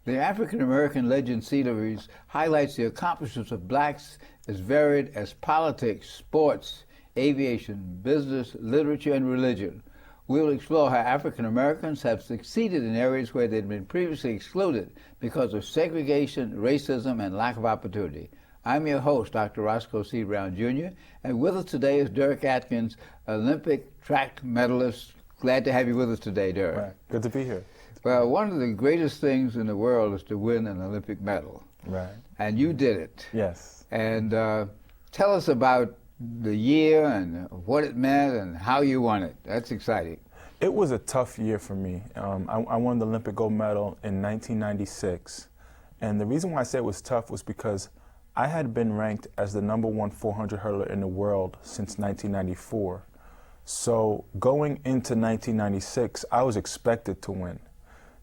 The African-American Legend series highlights the accomplishments of blacks as varied as politics, sports, aviation, business, literature, and religion. We will explore how African Americans have succeeded in areas where they'd been previously excluded because of segregation, racism, and lack of opportunity. I'm your host, Dr. Roscoe C. Brown, Jr., and with us today is Derrick Adkins, Olympic track medalist. Glad to have you with us today, Derrick. Right. Good to be here. Well, one of the greatest things in the world is to win an Olympic medal. Right. And you did it. Yes. And tell us about the year and what it meant and how you won it. That's exciting. It was a tough year for me. I won the Olympic gold medal in 1996. And the reason why I say it was tough was because I had been ranked as the #1 400 hurdler in the world since 1994. So going into 1996, I was expected to win.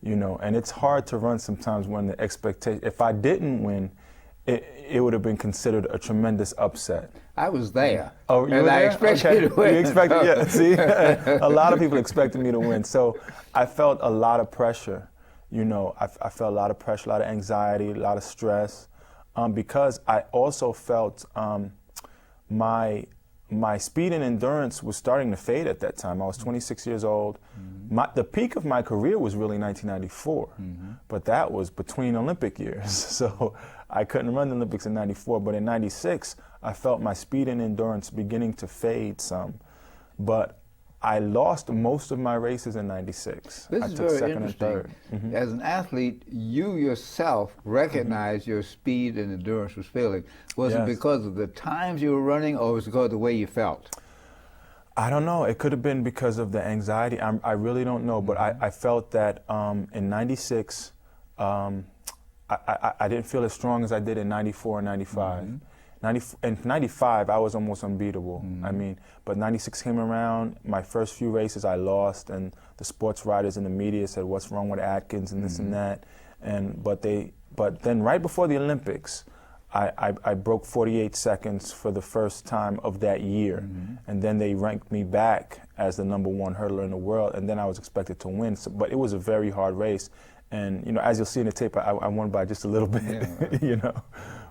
You know, and it's hard to run sometimes when the expectation, if I didn't win, it would have been considered a tremendous upset. I was there. Oh, you were there? I expected okay. you to win. You expected, yeah, see? A lot of people expected me to win. So I felt a lot of pressure. You know, I felt a lot of pressure, a lot of anxiety, a lot of stress, because I also felt my speed and endurance was starting to fade at that time. I was 26 years old. The peak of my career was really 1994, but that was between Olympic years. So I couldn't run the Olympics in 94, but in 96, I felt my speed and endurance beginning to fade some. But I lost most of my races in 96. This I is took very second interesting. and third. As an athlete, you yourself recognized your speed and endurance was failing. Was it because of the times you were running, or was it because of the way you felt? I don't know. It could have been because of the anxiety. I really don't know. But I felt that in 96, I didn't feel as strong as I did in 94 and 95. In 95, I was almost unbeatable. I mean, but 96 came around, my first few races I lost, and the sports writers and the media said, what's wrong with Atkins and this and that. But then right before the Olympics, I broke 48 seconds for the first time of that year. And then they ranked me back as the #1 hurdler in the world, and then I was expected to win. So, but it was a very hard race. And, you know, as you'll see in the tape, I won by just a little bit, yeah. You know.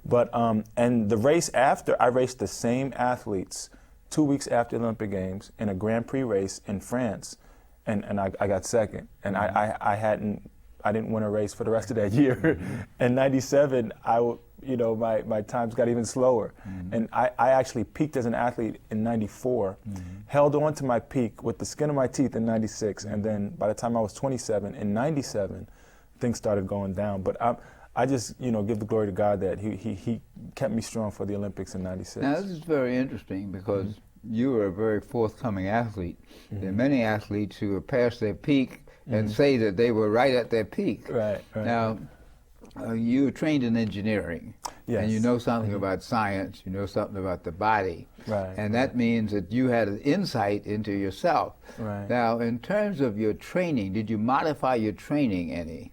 But, and the race after, I raced the same athletes 2 weeks after the Olympic Games in a Grand Prix race in France, and I got second. And I didn't win a race for the rest of that year. In 97, you know, my times got even slower. And I actually peaked as an athlete in 94, held on to my peak with the skin of my teeth in 96, and then by the time I was 27, in 97, things started going down. But I just, you know, give the glory to God that he kept me strong for the Olympics in 96. Now, this is very interesting because you were a very forthcoming athlete. There are many athletes who have passed their peak and say that they were right at their peak. Right. Now, you were trained in engineering, yes. And you know something about science, you know something about the body, right. And that means that you had an insight into yourself. Right. Now, in terms of your training, did you modify your training any?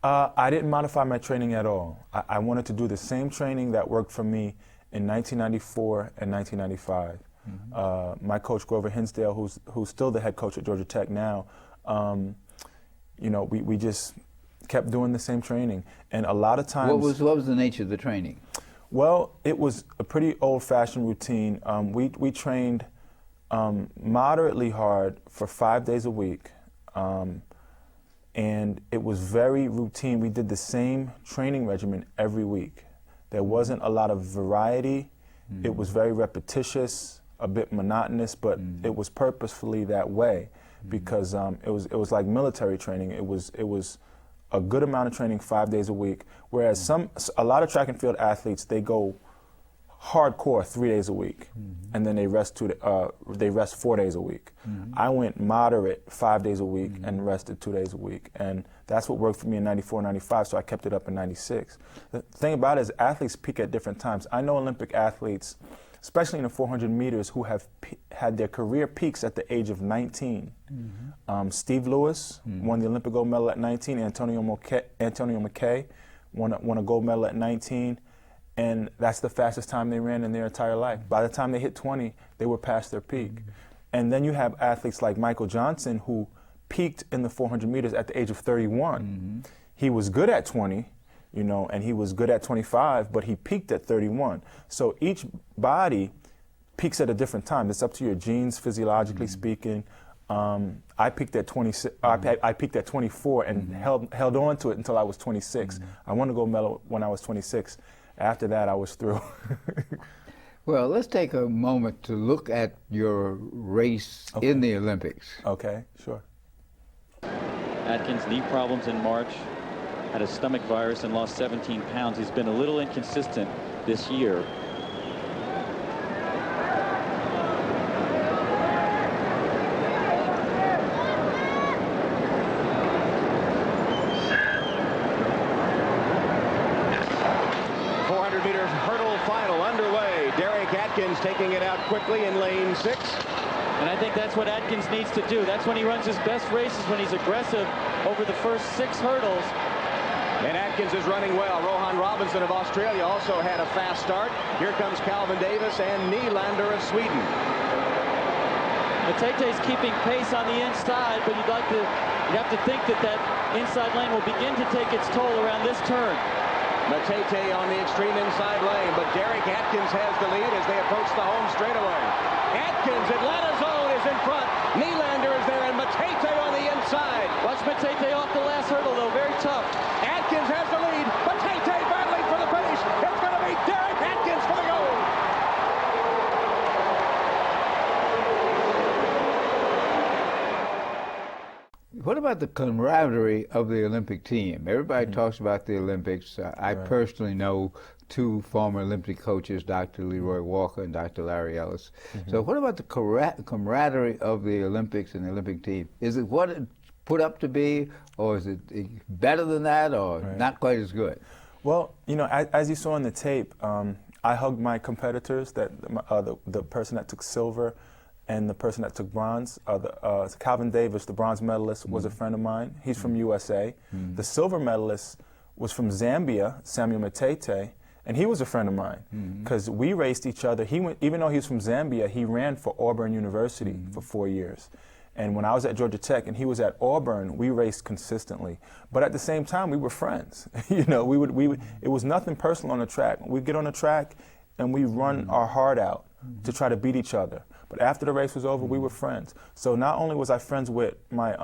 I didn't modify my training at all. I wanted to do the same training that worked for me in 1994 and 1995. My coach, Grover Hinsdale, who's still the head coach at Georgia Tech now, you know, we just kept doing the same training. And a lot of times... What was the nature of the training? Well, it was a pretty old-fashioned routine. We trained moderately hard for 5 days a week. And it was very routine. We did the same training regimen every week. There wasn't a lot of variety. It was very repetitious, a bit monotonous, but it was purposefully that way because it was like military training. It was a good amount of training 5 days a week, whereas a lot of track and field athletes, they go hardcore 3 days a week, and then they rest 4 days a week. I went moderate 5 days a week and rested 2 days a week, and that's what worked for me in 94, 95, so I kept it up in 96. The thing about it is athletes peak at different times. I know Olympic athletes, especially in the 400 meters, who have had their career peaks at the age of 19. Steve Lewis won the Olympic gold medal at 19. Antonio McKay won a gold medal at 19. And that's the fastest time they ran in their entire life. By the time they hit 20, they were past their peak. And then you have athletes like Michael Johnson, who peaked in the 400 meters at the age of 31. he was good at 20, you know, and he was good at 25, but he peaked at 31. So each body peaks at a different time. It's up to your genes, physiologically speaking. I peaked at 26. I peaked at 24 and held on to it until I was 26. I wanted to go mellow when I was 26. After that, I was through. Well, let's take a moment to look at your race in the Olympics. Okay, sure. Adkins, knee problems in March, had a stomach virus and lost 17 pounds. He's been a little inconsistent this year. Derrick Adkins taking it out quickly in lane 6. And I think that's what Adkins needs to do. That's when he runs his best races, when he's aggressive over the first 6 hurdles. And Adkins is running well. Rohan Robinson of Australia also had a fast start. Here comes Calvin Davis and Nylander of Sweden. Matete's keeping pace on the inside, but you'd have to think that that inside lane will begin to take its toll around this turn. Matete on the extreme inside lane, but Derrick Adkins has the lead as they approach the home straightaway. Atkins, Atlanta's own, is in front. Nylander is there, and Matete on the inside. Watch Matete off the last hurdle, though. Very tough. Adkins has the lead. Matete battling for the finish. It's going to be Derrick Adkins for the gold. What about the camaraderie of the Olympic team? Everybody talks about the Olympics. I personally know 2 former Olympic coaches, Dr. Leroy Walker and Dr. Larry Ellis. So what about the camaraderie of the Olympics and the Olympic team? Is it what it's put up to be, or is it better than that, or not quite as good? Well, you know, as you saw in the tape, I hugged my competitors, the person that took silver and the person that took bronze. Calvin Davis, the bronze medalist, was a friend of mine. He's from USA. The silver medalist was from Zambia, Samuel Matete, and he was a friend of mine because we raced each other. Even though he was from Zambia, he ran for Auburn University for 4 years. And when I was at Georgia Tech and he was at Auburn, we raced consistently. But at the same time, we were friends. You know, it was nothing personal on the track. We'd get on the track and we run our heart out to try to beat each other. But after the race was over, we were friends. So not only was I friends with my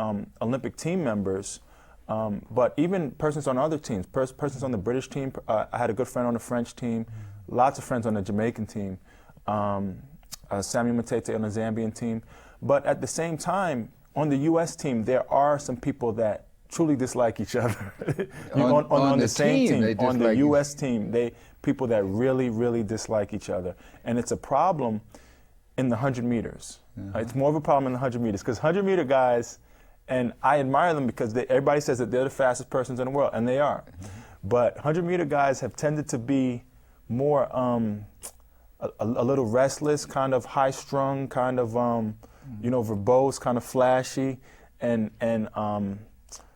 Olympic team members, but even persons on other teams, persons on the British team. I had a good friend on the French team, lots of friends on the Jamaican team, Samuel Matete on the Zambian team. But at the same time, on the U.S. team, there are some people that truly dislike each other. on the same team, on the U.S. team, people that really, really dislike each other. And it's a problem in the 100 meters. It's more of a problem in the 100 meters because 100-meter guys, and I admire them because everybody says that they're the fastest persons in the world, and they are. But 100-meter guys have tended to be more a little restless, kind of high-strung, kind of you know, verbose, kind of flashy, and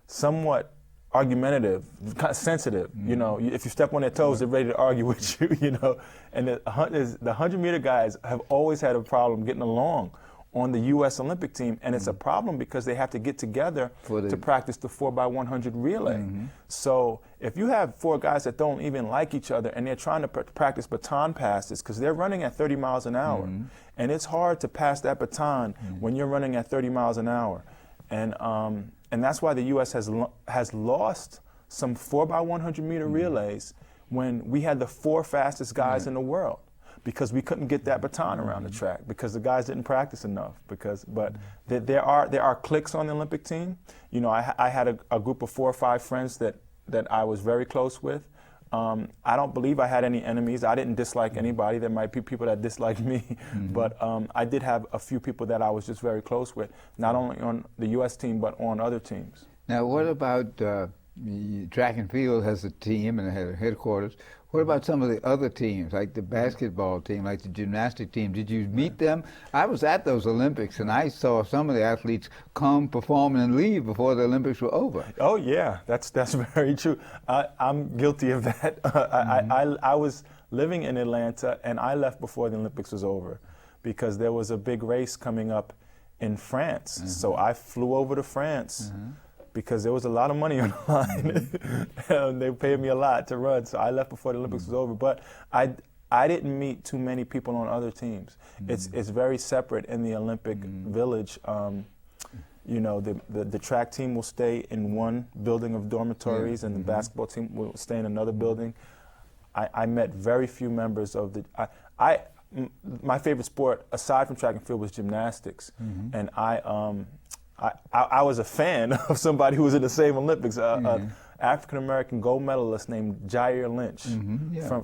somewhat argumentative, kind of sensitive. You know, if you step on their toes, they're ready to argue with you. You know, and the 100-meter guys have always had a problem getting along on the U.S. Olympic team, and it's a problem because they have to get together to practice the 4x100 relay. So if you have 4 guys that don't even like each other and they're trying to practice baton passes because they're running at 30 miles an hour, and it's hard to pass that baton when you're running at 30 miles an hour, and that's why the U.S. has lost some 4x100 meter relays when we had the 4 fastest guys in the world, because we couldn't get that baton around the track because the guys didn't practice enough. But there are cliques on the Olympic team. You know, I had a group of 4 or 5 friends that I was very close with. I don't believe I had any enemies. I didn't dislike anybody. There might be people that disliked me, but I did have a few people that I was just very close with, not only on the U.S. team but on other teams. Now, what about track and field has a team and it has a headquarters? What about some of the other teams, like the basketball team, like the gymnastic team? Did you meet them? I was at those Olympics, and I saw some of the athletes come, perform, and leave before the Olympics were over. Oh, yeah, that's very true. I'm guilty of that. I was living in Atlanta, and I left before the Olympics was over because there was a big race coming up in France. So I flew over to France because there was a lot of money on the line. And they paid me a lot to run, so I left before the Olympics was over. But I didn't meet too many people on other teams. It's very separate in the Olympic village. You know, the track team will stay in one building of dormitories, and the basketball team will stay in another building. I met very few members of the. My favorite sport, aside from track and field, was gymnastics, and I was a fan of somebody who was in the same Olympics. African American gold medalist named Jair Lynch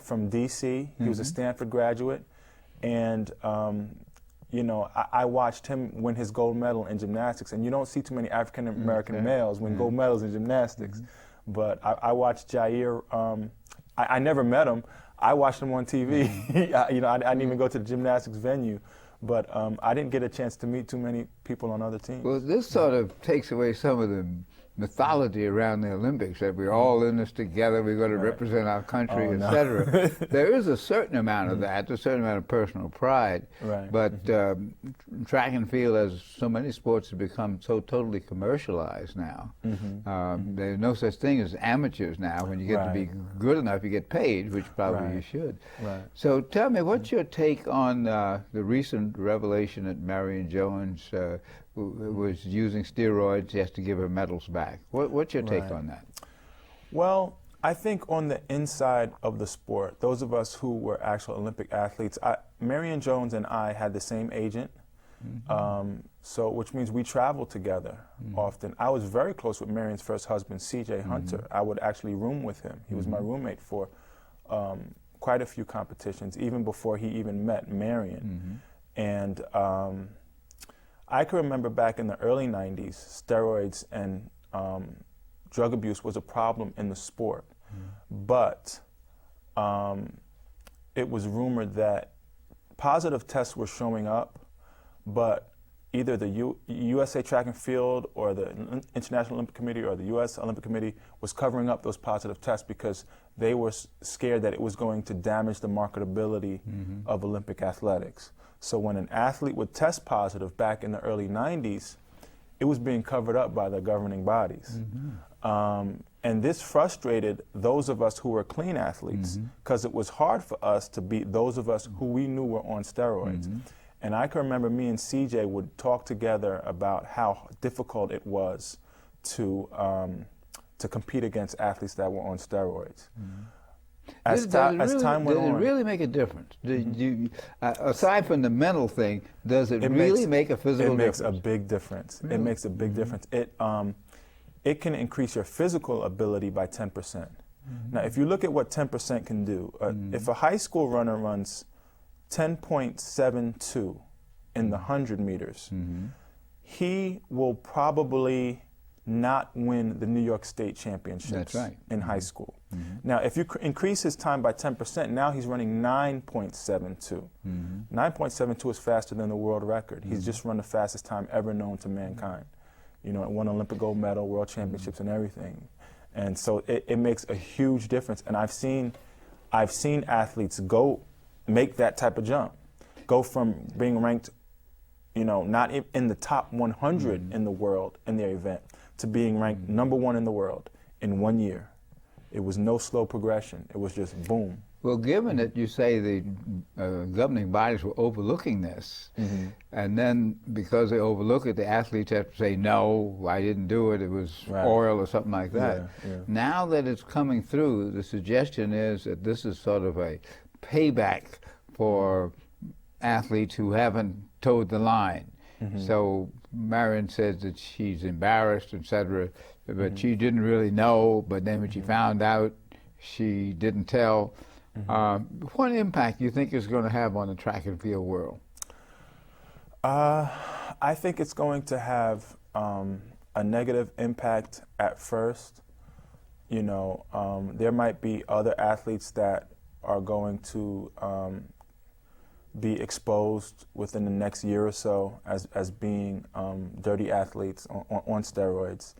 from D.C. He was a Stanford graduate, and you know, I watched him win his gold medal in gymnastics, and you don't see too many African American males win gold medals in gymnastics. But I watched Jair. I never met him. I watched him on TV. You know, I didn't even go to the gymnastics venue. But I didn't get a chance to meet too many people on other teams. Well, this sort of takes away some of the mythology around the Olympics, that we're all in this together, we're going to represent our country, etc. There is a certain amount of that, a certain amount of personal pride, but track and field, as so many sports, have become so totally commercialized now. There's no such thing as amateurs now. When you get to be good enough, you get paid, which probably you should. So tell me, what's your take on the recent revelation that Marion Jones was using steroids? She has to give her medals back. What's your take on that? Well, I think on the inside of the sport, those of us who were actual Olympic athletes, Marion Jones and I had the same agent, so which means we traveled together often. I was very close with Marion's first husband, C.J. Hunter. I would actually room with him. He was my roommate for quite a few competitions, even before he even met Marion. And I can remember back in the early 90s, steroids and drug abuse was a problem in the sport. But it was rumored that positive tests were showing up, but either the USA Track and Field or the International Olympic Committee or the US Olympic Committee was covering up those positive tests because they were scared that it was going to damage the marketability of Olympic athletics. So when an athlete would test positive back in the early 90s, it was being covered up by the governing bodies. And this frustrated those of us who were clean athletes because it was hard for us to beat those of us who we knew were on steroids. And I can remember me and CJ would talk together about how difficult it was to compete against athletes that were on steroids. As time went on. Does it really make a difference? Aside from the mental thing, does it really make a physical difference? It makes a big difference. Really? It makes a big difference. It can increase your physical ability by 10%. Now, if you look at what 10% can do, if a high school runner runs 10.72 in the 100 meters, he will probably not win the New York State Championships in high school. Now, if you increase his time by 10%, now he's running 9.72. 9.72 is faster than the world record. He's just run the fastest time ever known to mankind. You know, won Olympic gold medal, world championships, and everything. And so it makes a huge difference. And I've seen athletes make that type of jump, go from being ranked, you know, not in the top 100 in the world in their event, to being ranked #1 in the world in 1 year. It was no slow progression. It was just boom. Well, given that you say the governing bodies were overlooking this, and then because they overlook it, the athletes have to say, no, I didn't do it, it was oil or something like that. Now that it's coming through, the suggestion is that this is sort of a payback for athletes who haven't towed the line. So Marion says that she's embarrassed, etc., but she didn't really know, but then when she found out, she didn't tell. What impact do you think it's going to have on the track and field world? I think it's going to have a negative impact at first. You know, there might be other athletes that are going to be exposed within the next year or so as being dirty athletes on steroids.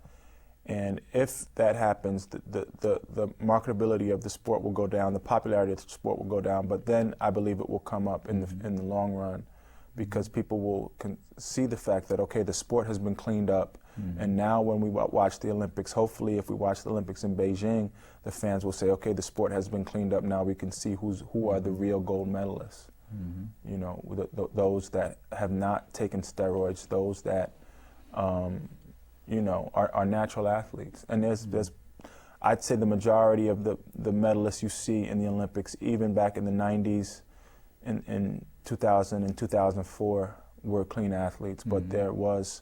And if that happens, the marketability of the sport will go down, the popularity of the sport will go down, but then I believe it will come up in the long run. because people will see the fact that, okay, the sport has been cleaned up, and now when we watch the Olympics, hopefully if we watch the Olympics in Beijing, the fans will say, okay, the sport has been cleaned up, now we can see who are the real gold medalists. You know, those that have not taken steroids, those that, you know, are natural athletes. And there's I'd say the majority of the medalists you see in the Olympics, even back in the 90s, in 2000 and 2004, were clean athletes, but there was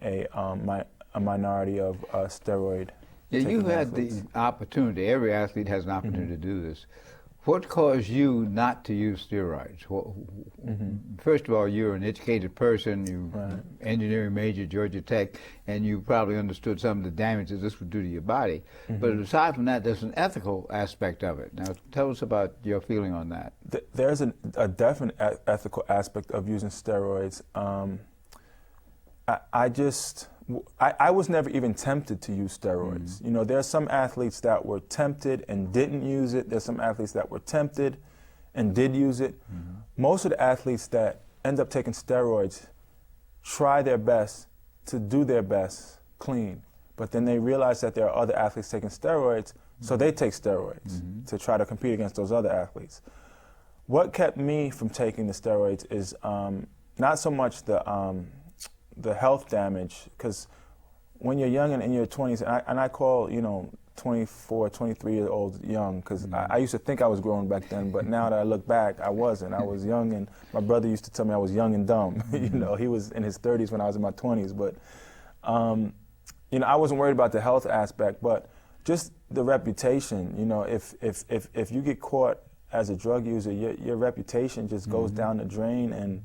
a minority of steroid. Yeah, you had the opportunity. Every athlete has an opportunity to do this. What caused you not to use steroids? First of all, you're an educated person, you're engineering major, Georgia Tech, and you probably understood some of the damage that this would do to your body. But aside from that, there's an ethical aspect of it. Now, tell us about your feeling on that. There's a definite ethical aspect of using steroids. I was never even tempted to use steroids. You know, there are some athletes that were tempted and didn't use it. There's some athletes that were tempted and did use it. Most of the athletes that end up taking steroids try their best to do their best clean, but then they realize that there are other athletes taking steroids, so they take steroids to try to compete against those other athletes. What kept me from taking the steroids is not so much the health damage, because when you're young and in your 20s, and I call, you know, 24, 23-year-olds young, because I used to think I was grown back then, but now that I look back, I wasn't. I was young, and my brother used to tell me I was young and dumb. You know, he was in his 30s when I was in my 20s, but you know, I wasn't worried about the health aspect, but just the reputation. You know, if you get caught as a drug user, your reputation just goes down the drain, and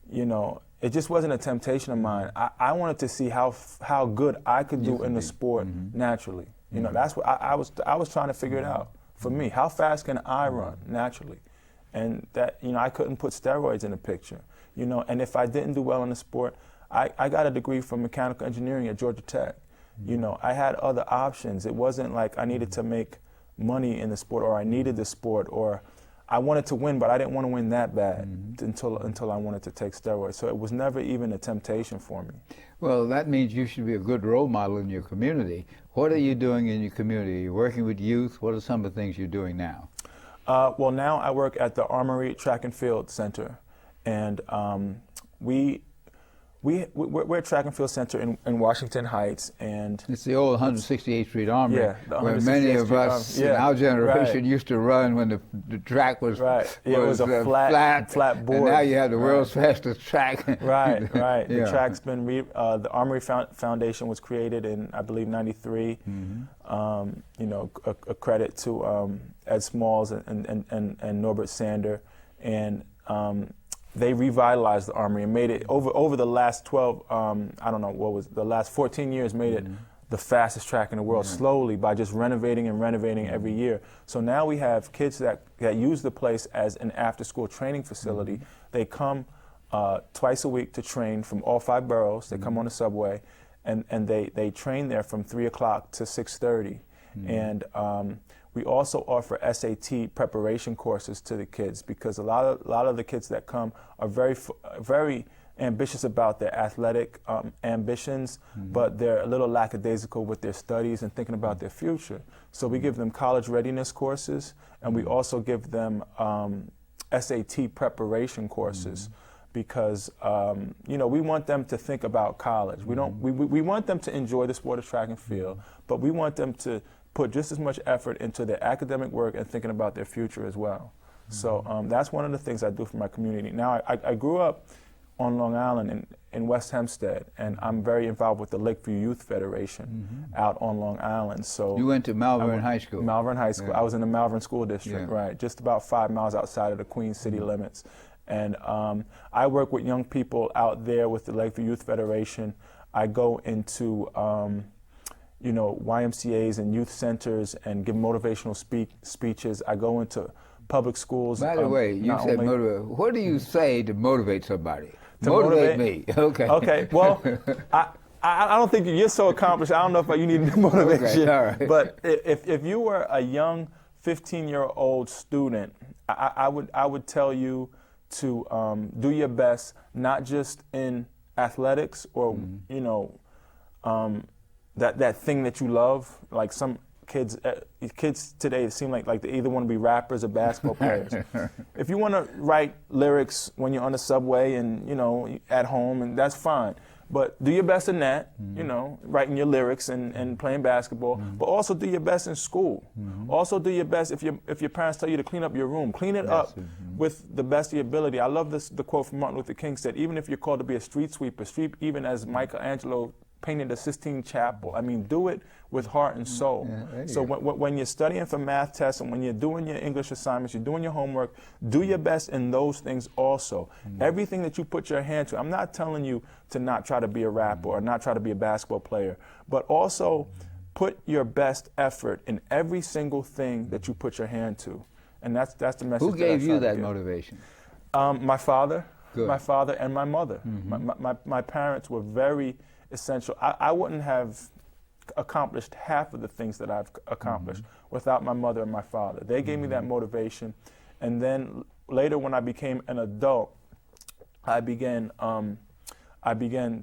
you know, it just wasn't a temptation of mine. I wanted to see how good I could do in the sport naturally. You know, that's what I was trying to figure it out for me. How fast can I run naturally? And that, you know, I couldn't put steroids in the picture. You know, and if I didn't do well in the sport, I got a degree from mechanical engineering at Georgia Tech. You know, I had other options. It wasn't like I needed to make money in the sport, or I needed the sport, or I wanted to win, but I didn't want to win that bad until I wanted to take steroids. So it was never even a temptation for me. Well, that means you should be a good role model in your community. What are you doing in your community? You're working with youth. What are some of the things you're doing now? Well, now I work at the Armory Track and Field Center, and we're a track and field center in Washington Heights, and it's the old 168th Street Armory, where many of us in our generation used to run when the track was it was a flat board. And now you have the world's fastest track. The track's been the Armory Foundation was created in, I believe, '93. You know, a credit to Ed Smalls and Norbert Sander, and they revitalized the Armory and made it over the last 12, I don't know, what was the last 14 years, made it the fastest track in the world slowly by just renovating and renovating every year. So now we have kids that use the place as an after-school training facility. They come twice a week to train from all 5 boroughs. They come on the subway, and they train there from 3 o'clock to 6:30. And we also offer SAT preparation courses to the kids, because a lot of the kids that come are very ambitious about their athletic ambitions, but they're a little lackadaisical with their studies and thinking about their future. So we give them college readiness courses, and we also give them SAT preparation courses, because you know, we want them to think about college. We want them to enjoy the sport of track and field, but we want them to put just as much effort into their academic work and thinking about their future as well. So that's one of the things I do for my community. Now, I grew up on Long Island in West Hempstead, and I'm very involved with the Lakeview Youth Federation out on Long Island. So you went to Malvern High School. Malvern High School. I was in the Malvern School District, just about 5 miles outside of the Queens city limits. And I work with young people out there with the Lakeview Youth Federation. I go into you know, YMCAs and youth centers and give motivational speeches. I go into public schools. By the way, you said motivate. What do you say to motivate somebody? To motivate me. Okay. Okay. Well, I don't think you're so accomplished. I don't know if you need motivation. Okay, all right. But if you were a young 15-year-old student, I would tell you do your best, not just in athletics or you know that thing that you love. Like some kids today seem like they either want to be rappers or basketball players. If you want to write lyrics when you're on the subway and you know at home, and that's fine. But do your best in that, you know, writing your lyrics and playing basketball. But also do your best in school. Also do your best if your parents tell you to clean up your room, clean it up with the best of your ability. I love the quote from Martin Luther King said, even if you're called to be a street sweeper, sweep even as Michelangelo painted the Sistine Chapel. I mean, do it with heart and soul. So when you're studying for math tests and when you're doing your English assignments, you're doing your homework, do your best in those things also. Everything that you put your hand to, I'm not telling you to not try to be a rapper or not try to be a basketball player, but also put your best effort in every single thing that you put your hand to. And that's the message. Who gave you that motivation? My father. Good. My father and my mother. My parents were very essential. I wouldn't have accomplished half of the things that I've accomplished without my mother and my father. They gave me that motivation. And then later when I became an adult, I began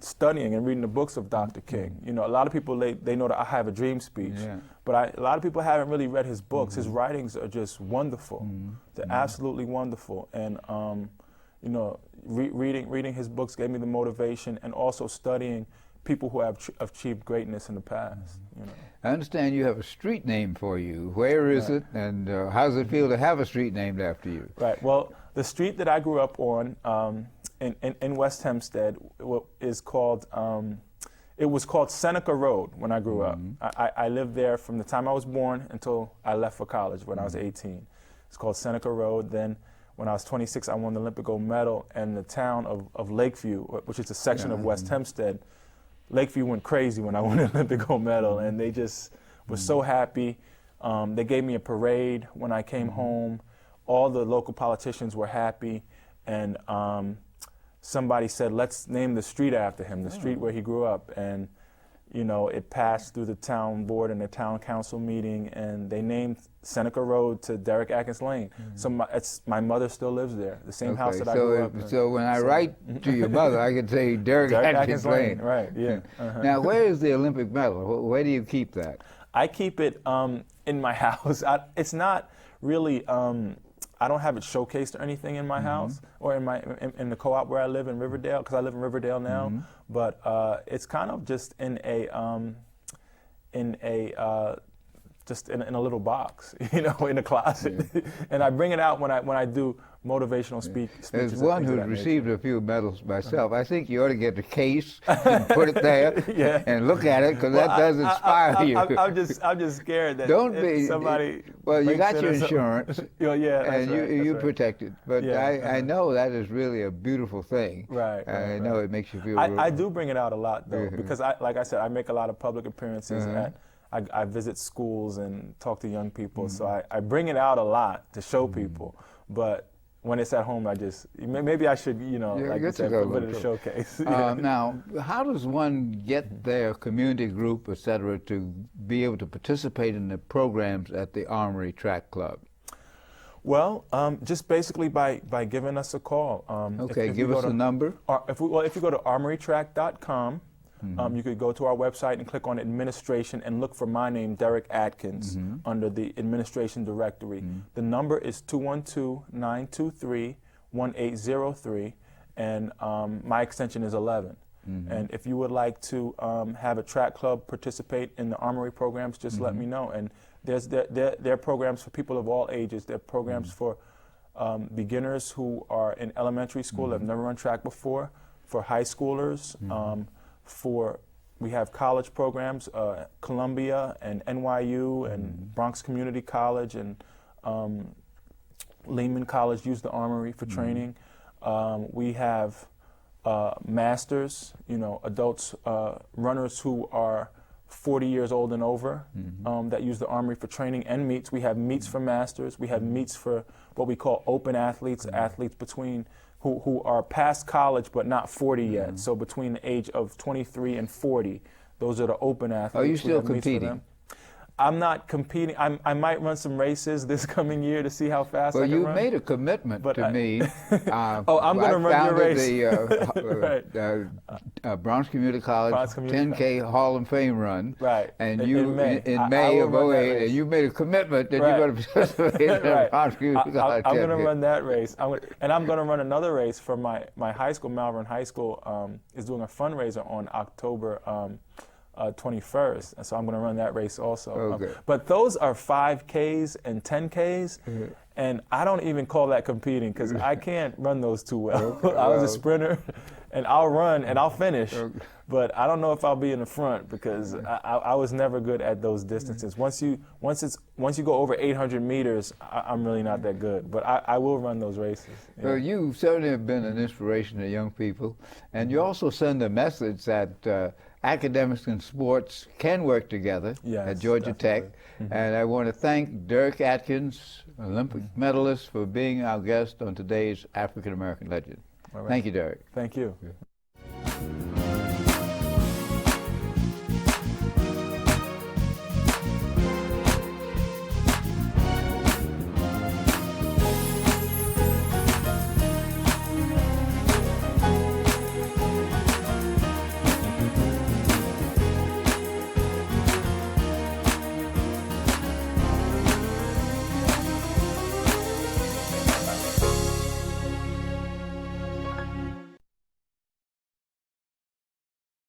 studying and reading the books of Dr. King. You know, a lot of people, they know that I Have a Dream speech, but a lot of people haven't really read his books. His writings are just wonderful. They're absolutely wonderful. And, you know, reading his books gave me the motivation, and also studying people who have achieved greatness in the past. You know. I understand you have a street name for you. Where is it, and how does it feel to have a street named after you? Right. Well, the street that I grew up on in West Hempstead is called. It was called Seneca Road when I grew up. I lived there from the time I was born until I left for college when I was 18. It's called Seneca Road. Then when I was 26, I won the Olympic gold medal, and the town of Lakeview, which is a section of West Hempstead, Lakeview went crazy when I won the Olympic gold medal, and they just were so happy. They gave me a parade when I came home. All the local politicians were happy, and somebody said, let's name the street after him, the street where he grew up. And you know, it passed through the town board and the town council meeting, and they named Seneca Road to Derrick Adkins Lane. So my mother still lives there, the same house that I grew up in. So when I write to your mother, I can say Derrick Adkins Lane. Right, yeah. Now, where is the Olympic medal? Where do you keep that? I keep it in my house. It's not really, I don't have it showcased or anything in my house or in the co-op where I live in Riverdale, because I live in Riverdale now. But it's kind of just in a little box, you know, in a closet. And I bring it out when I do motivational speeches. As one who's received a few medals myself, I think you ought to get the case and put it there and look at it, because that does inspire you. I'm just scared that somebody. Well, you got your insurance, and you protected. But I know that is really a beautiful thing. Right. I know it makes you feel. I do bring it out a lot though, because like I said, I make a lot of public appearances I visit schools and talk to young people, so I bring it out a lot to show people. But when it's at home, maybe I should, you know, like you said, put it in a showcase. Now, how does one get their community group, et cetera, to be able to participate in the programs at the Armory Track Club? Well, just basically by giving us a call. Okay, give us a number. If you go to armorytrack.com, you could go to our website and click on administration and look for my name, Derrick Adkins, under the administration directory. The number is 212-923-1803, and my extension is 11. And if you would like to have a track club participate in the Armory programs, just let me know. And there are programs for people of all ages. There are programs for beginners who are in elementary school, have never run track before, for high schoolers, we have college programs, Columbia and NYU and Bronx Community College and Lehman College use the Armory for training. We have masters, you know, adults, runners who are 40 years old and over that use the Armory for training and meets. We have meets for masters. We have meets for what we call open athletes, athletes between who are past college but not 40 yet. So between the age of 23 and 40, those are the open athletes. Are you still competing? I'm not competing. I might run some races this coming year to see how fast I Well, can you run. made a commitment to me. Oh, I'm going to run your race. The Bronx Community College Bronx Community 10K Hall of Fame run. Right. And In you May. in May I of will run that 08, race. and you made a commitment that Right. you're going to participate in the Bronx Community College I'm going to 10K. run that race. And I'm going to run another race for my high school. Malvern High School is doing a fundraiser on October 21st, and so I'm going to run that race also. Okay. But those are 5Ks and 10Ks, and I don't even call that competing because I can't run those too well. I was a sprinter, and I'll run and I'll finish, but I don't know if I'll be in the front because I was never good at those distances. Once you go over 800 meters, I'm really not that good. But I will run those races. Yeah. Well, you certainly have been an inspiration to young people, and you also send a message that academics and sports can work together at Georgia Tech. And I want to thank Derrick Adkins, Olympic medalist, for being our guest on today's African American Legend. All right. Thank you, Derrick. Thank you.